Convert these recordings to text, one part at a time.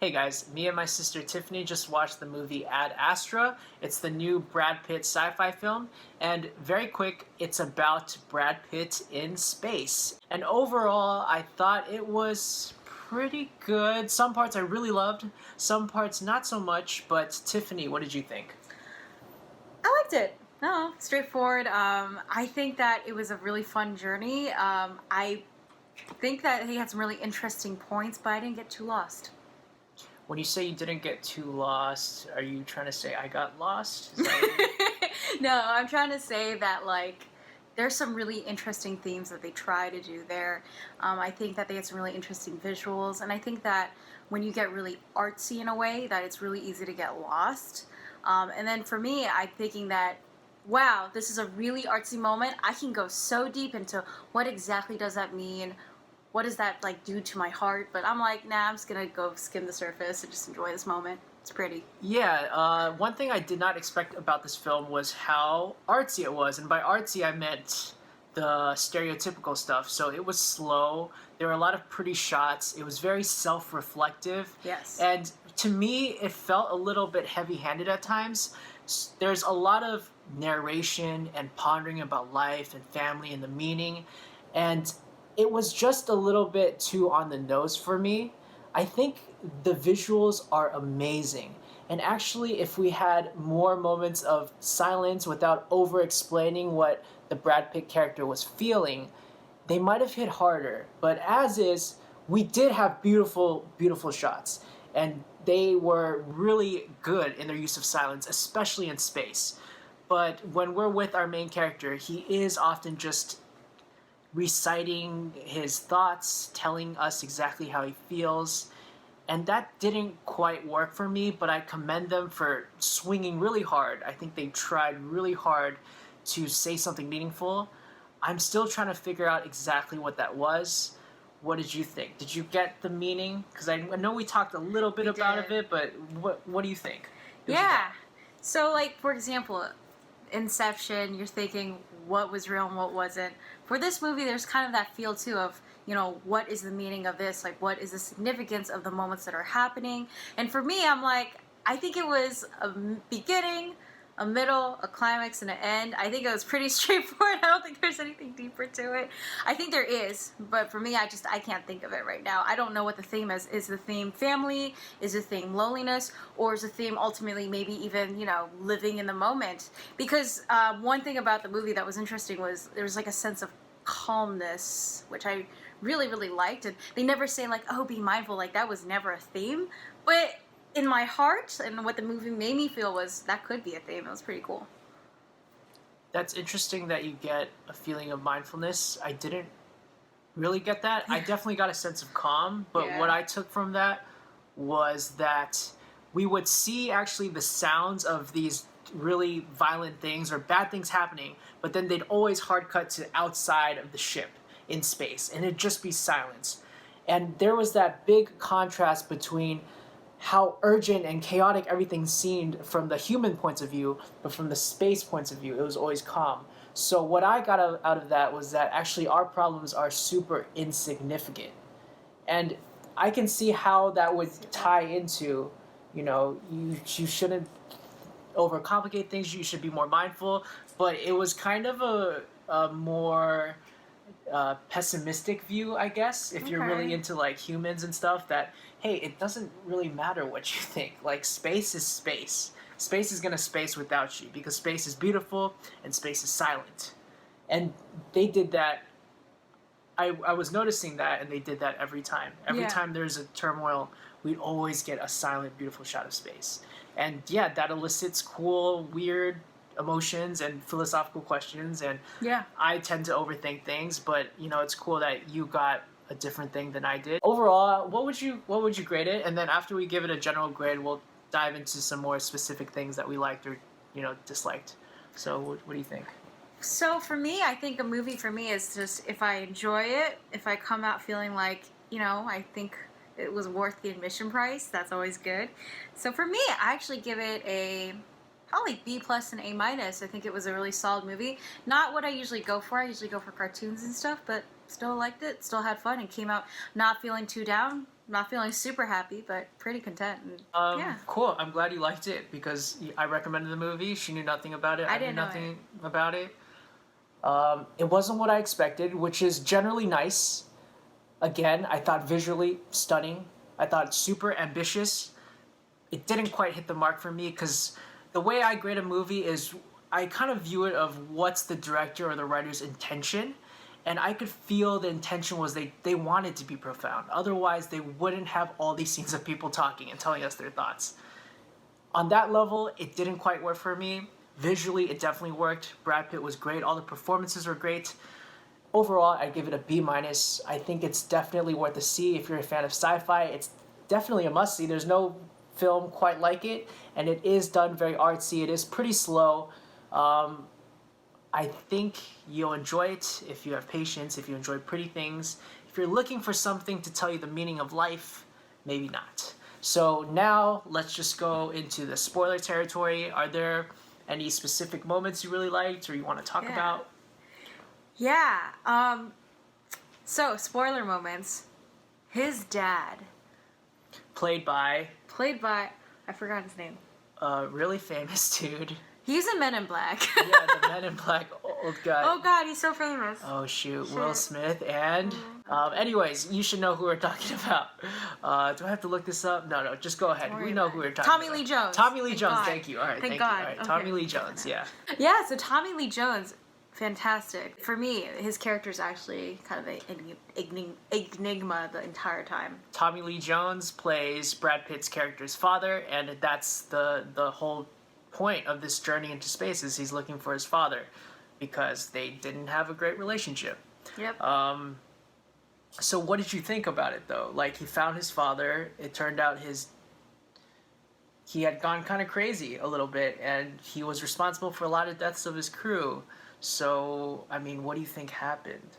Hey guys, me and my sister Tiffany just watched the movie Ad Astra. It's the new Brad Pitt sci-fi film, and very quick, it's about Brad Pitt in space. And overall, I thought it was pretty good. Some parts I really loved, some parts not so much, but Tiffany, what did you think? I liked it. No, straightforward. I think that it was a really fun journey. I think that he had some really interesting points, but I didn't get too lost. When you say you didn't get too lost, are you trying to say I got lost? Is that No, I'm trying to say that there's some really interesting themes that they try to do there. I think that they had some really interesting visuals, and I think that when you get really artsy in a way, that it's really easy to get lost. And then for me, I'm thinking that, wow, this is a really artsy moment. I can go so deep into what exactly does that mean? What does that do to my heart? But I'm like, nah, I'm just gonna go skim the surface and just enjoy this moment. It's pretty. Yeah, one thing I did not expect about this film was how artsy it was. And by artsy, I meant the stereotypical stuff. So it was slow. There were a lot of pretty shots. It was very self reflective. Yes. And to me, it felt a little bit heavy handed at times. There's a lot of narration and pondering about life and family and the meaning. And it was just a little bit too on the nose for me. I think the visuals are amazing. And actually, if we had more moments of silence without over explaining what the Brad Pitt character was feeling, they might have hit harder. But as is, we did have beautiful, beautiful shots. And they were really good in their use of silence, especially in space. But when we're with our main character, he is often just reciting his thoughts, telling us exactly how he feels. And that didn't quite work for me, but I commend them for swinging really hard. I think they tried really hard to say something meaningful. I'm still trying to figure out exactly what that was. What did you think? Did you get the meaning? Because I know we talked a little bit We about did. it, but what do you think? It was Yeah. So, for example, Inception, you're thinking what was real and what wasn't. For this movie, there's kind of that feel too of, what is the meaning of this? Like, what is the significance of the moments that are happening? And for me, I'm like, I think it was a beginning, a middle, a climax, and an end. I think it was pretty straightforward. I don't think there's anything deeper to it. I think there is, but for me, I can't think of it right now. I don't know what the theme is. Is the theme family? Is the theme loneliness? Or is the theme ultimately maybe even, living in the moment? Because one thing about the movie that was interesting was there was a sense of calmness, which I really, really liked. And they never say oh, be mindful. That was never a theme. But in my heart and what the movie made me feel was that could be a theme. It was pretty cool. That's interesting that you get a feeling of mindfulness. I didn't really get that. I definitely got a sense of calm, but Yeah. what I took from that was that we would see actually the sounds of these really violent things or bad things happening, but then they'd always hard cut to outside of the ship in space, and it'd just be silence. And there was that big contrast between how urgent and chaotic everything seemed from the human points of view, but from the space points of view, it was always calm. So what I got out of that was that actually our problems are super insignificant. And I can see how that would tie into, you shouldn't overcomplicate things, you should be more mindful, but it was kind of a more pessimistic view, I guess, if you're really Okay. into humans and stuff, that hey, it doesn't really matter what you think. Space is space. Space is gonna space without you because space is beautiful and space is silent. And they did that. I was noticing that, and they did that every time. Every Yeah. time there's a turmoil, we'd always get a silent, beautiful shot of space. And yeah, that elicits cool, weird emotions and philosophical questions. And Yeah. I tend to overthink things, but it's cool that you got a different thing than I did. Overall, what would you grade it? And then after we give it a general grade, we'll dive into some more specific things that we liked or disliked. So what do you think? So for me, I think a movie for me is just if I enjoy it, if I come out feeling I think it was worth the admission price, that's always good. So for me, I actually give it a probably B plus and A minus. I think it was a really solid movie. Not what I usually go for. I usually go for cartoons and stuff, but still liked it, still had fun, and came out not feeling too down. not feeling super happy, but pretty content. And, yeah. Cool. I'm glad you liked it because I recommended the movie. She knew nothing about it. I knew didn't know nothing about it. It wasn't what I expected, which is generally nice. Again, I thought visually stunning. I thought super ambitious. It didn't quite hit the mark for me because the way I grade a movie is I kind of view it of what's the director or the writer's intention. And I could feel the intention was they wanted to be profound. Otherwise, they wouldn't have all these scenes of people talking and telling us their thoughts. On that level, it didn't quite work for me. Visually, it definitely worked. Brad Pitt was great. All the performances were great. Overall, I give it a B-. I think it's definitely worth a see if you're a fan of sci-fi. It's definitely a must-see. There's no film quite like it, and it is done very artsy. It is pretty slow. I think you'll enjoy it if you have patience, if you enjoy pretty things. If you're looking for something to tell you the meaning of life, maybe not. So now let's just go into the spoiler territory. Are there any specific moments you really liked or you want to talk about? Yeah. So, spoiler moments. His dad. Played by, I forgot his name. a really famous dude. He's in Men in Black. Yeah, the Men in Black old guy. Oh god, he's so famous. Oh shoot, Will Smith and anyways, you should know who we're talking about. Do I have to look this up? No, just go ahead. We know who we're talking Tommy about. Lee Jones. Tommy Lee Thank Jones, God. thank you. All right, thank you. God. All right, Okay. Tommy Lee Jones, yeah. Yeah, so Tommy Lee Jones, fantastic. For me, his character's actually kind of an enigma the entire time. Tommy Lee Jones plays Brad Pitt's character's father, and that's the whole point of this journey into space is he's looking for his father because they didn't have a great relationship. Yep. So what did you think about it though? Like he found his father, it turned out he had gone kind of crazy a little bit and he was responsible for a lot of deaths of his crew. So, I mean, what do you think happened?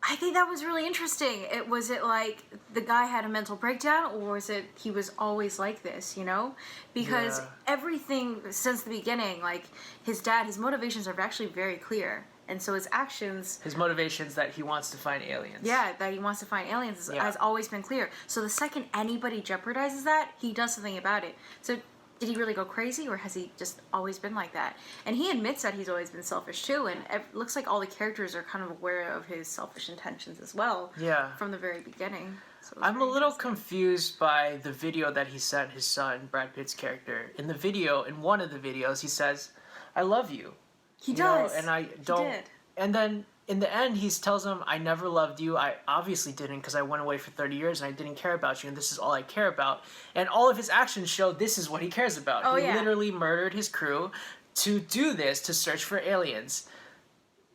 I think that was really interesting. Was it like the guy had a mental breakdown, or was it he was always like this, you know? Because everything since the beginning, like his dad, his motivations are actually very clear. And so his actions... His motivations that he wants to find aliens. Yeah, that he wants to find aliens has always been clear. So the second anybody jeopardizes that, he does something about it. So did he really go crazy, or has he just always been like that? And he admits that he's always been selfish too, and it looks like all the characters are kind of aware of his selfish intentions as well. Yeah. From the very beginning. So I'm a little confused by the video that he sent his son, Brad Pitt's character. In the video, in one of the videos, he says, "I love you." He does. And I don't. He did. And then in the end, he tells him, "I never loved you. I obviously didn't because I went away for 30 years and I didn't care about you, and this is all I care about." And all of his actions show this is what he cares about. Oh, he literally murdered his crew to do this, to search for aliens.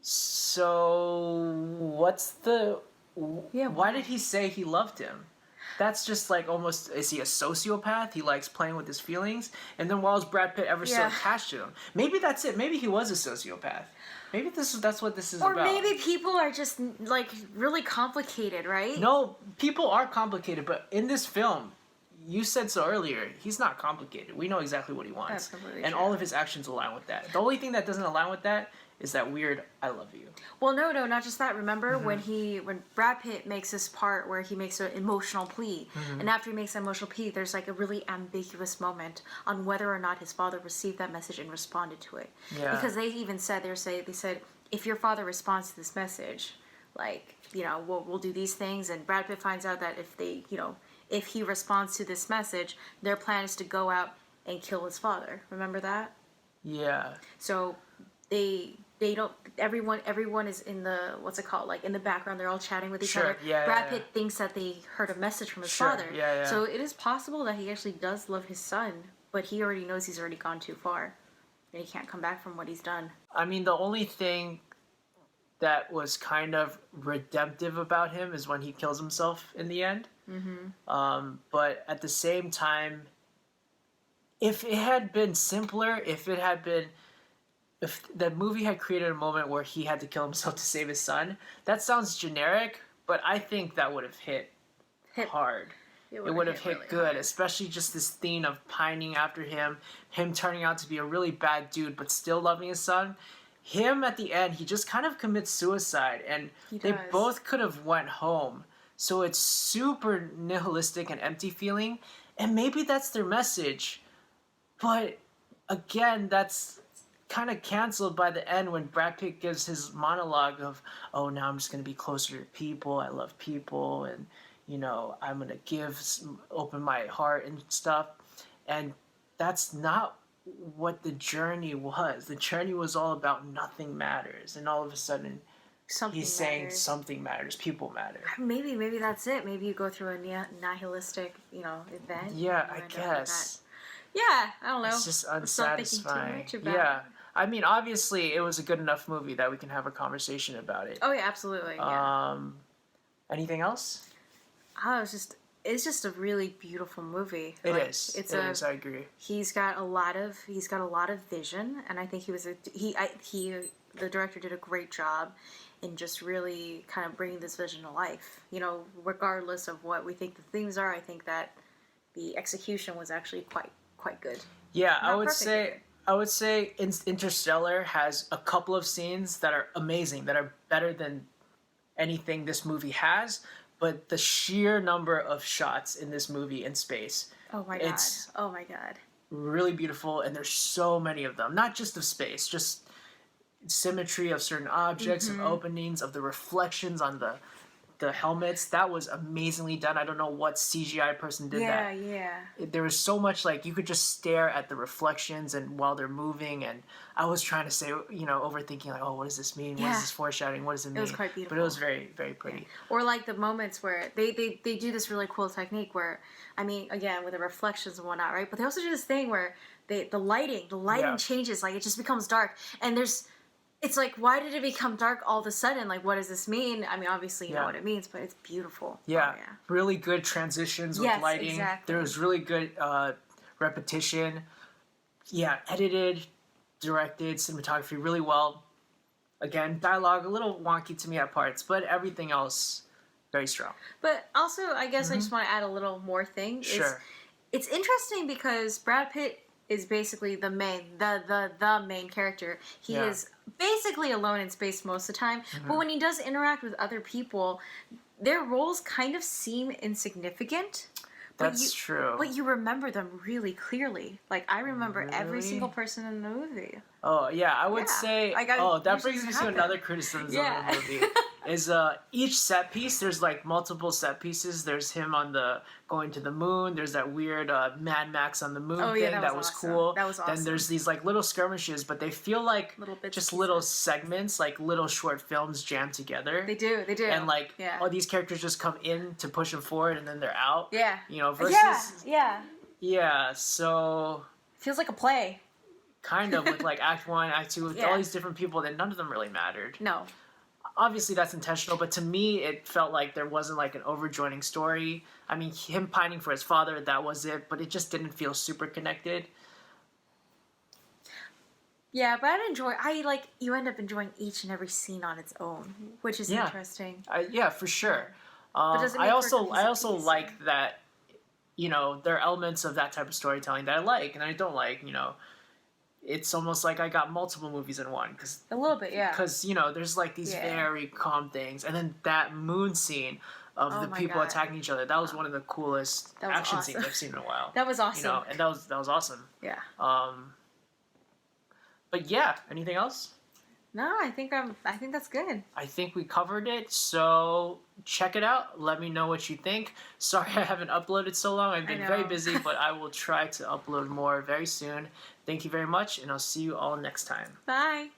So, what's the... why did he say he loved him? That's just like almost, is he a sociopath? He likes playing with his feelings? And then why was Brad Pitt ever so attached to him? Maybe that's it. Maybe he was a sociopath. Maybe that's what this is about. Or maybe people are just like really complicated, right? No, people are complicated, but in this film, you said so earlier, he's not complicated. We know exactly what he wants. That's completely and true. all of his actions align with that. The only thing that doesn't align with that is that weird "I love you." Well, no, not just that. Remember when Brad Pitt makes this part where he makes an emotional plea, and after he makes an emotional plea, there's like a really ambiguous moment on whether or not his father received that message and responded to it. Yeah. Because they even said they said if your father responds to this message, like we'll do these things, and Brad Pitt finds out that if he responds to this message, their plan is to go out and kill his father. Remember that? Yeah. So they don't. Everyone is in the like in the background. They're all chatting with each other. Yeah, Brad Pitt thinks that they heard a message from his father. Yeah. So it is possible that he actually does love his son, but he already knows he's already gone too far, and he can't come back from what he's done. I mean, the only thing that was kind of redemptive about him is when he kills himself in the end. But at the same time, if it had been simpler, if the movie had created a moment where he had to kill himself to save his son, that sounds generic, but I think that would have hit hard. It would have hit really good, hard. especially just this theme of pining after him turning out to be a really bad dude, but still loving his son. Him at the end, he just kind of commits suicide, and they both could have went home. So it's super nihilistic and empty feeling. And maybe that's their message. But again, that's kind of canceled by the end when Brad Pitt gives his monologue of, oh, now I'm just going to be closer to people. I love people. And, I'm going to open my heart and stuff. And that's not what the journey was. The journey was all about nothing matters. And all of a sudden, Something he's saying matters. something matters. People matter. Maybe that's it. Maybe you go through a nihilistic, event. Yeah, and I you end up with guess. that. Yeah, I don't know. It's just Let's not thinking too unsatisfying. much about Yeah. it. I mean, obviously, it was a good enough movie that we can have a conversation about it. Oh yeah, absolutely. Yeah. Anything else? It's just a really beautiful movie. It is. It's It is. I agree. He's got a lot of vision, and I think the director did a great job in just really kind of bringing this vision to life. Regardless of what we think the themes are, I think that the execution was actually quite good. Yeah, Not I would perfect, say. but- I would say Interstellar has a couple of scenes that are amazing, that are better than anything this movie has. But the sheer number of shots in this movie in space, Oh my It's- god. Oh my god. really beautiful, and there's so many of them. Not just of space, just symmetry of certain objects and openings, of the reflections on the helmets. That was amazingly done. I don't know what CGI person did that. Yeah. There was so much, like, you could just stare at the reflections and while they're moving, and I was trying to say, overthinking, like, oh, what does this mean? What Yeah. is this foreshadowing? What does it mean? was quite But beautiful. it was very, very pretty. Or like the moments where they do this really cool technique where, I mean, again, with the reflections and whatnot, right? But they also do this thing where the lighting Yeah. changes, like it just becomes dark. And it's like, why did it become dark all of a sudden? Like, what does this mean? I mean, obviously you know Yeah. what it means, but it's beautiful. Yeah, Oh, yeah. really good transitions with Yes, lighting. exactly. There was really good repetition. Yeah, edited, directed, cinematography really well. Again, dialogue a little wonky to me at parts, but everything else very strong. But also, I guess I just want to add a little more thing. Sure. It's interesting because Brad Pitt is basically the main character. He Yeah. is basically alone in space most of the time. But when he does interact with other people, their roles kind of seem insignificant. That's true. But you remember them really clearly. Like, I remember every Really? single person in the movie. Oh yeah, I would Yeah. say. Like, that that usually brings me doesn't to happen. another criticism Yeah. of the movie. Is each set piece, there's like multiple set pieces. There's him on going to the moon. There's that weird Mad Max on the moon Oh, thing yeah, that was was awesome. cool. That was Then awesome. there's these like little skirmishes, but they feel like Little bits just and little pieces. segments, like little short films jammed together. They do. And like yeah. all these characters just come in to push them forward, and then they're out. Yeah. Versus Yeah. So Feels like a play. kind of with like Act 1, Act 2, with Yeah. all these different people that none of them really mattered. No. Obviously that's intentional, but to me it felt like there wasn't like an overjoining story. I mean, him pining for his father, that was it, but it just didn't feel super connected. Yeah, but you end up enjoying each and every scene on its own, which is Yeah. interesting. Yeah, for sure. does it make I for a also cohesive piece? like that, there are elements of that type of storytelling that I like and I don't like. It's almost like I got multiple movies in one, A little bit, yeah. because there's like these Yeah. very calm things, and then that moon scene of Oh the my people God. attacking each other, that was one of the coolest That was action awesome. scenes I've seen in a while. That was awesome. And that was awesome. Yeah. But yeah, anything else? No, I think that's good. I think we covered it, so check it out. Let me know what you think. Sorry I haven't uploaded so long. I've been very know. busy, but I will try to upload more very soon. Thank you very much, and I'll see you all next time. Bye.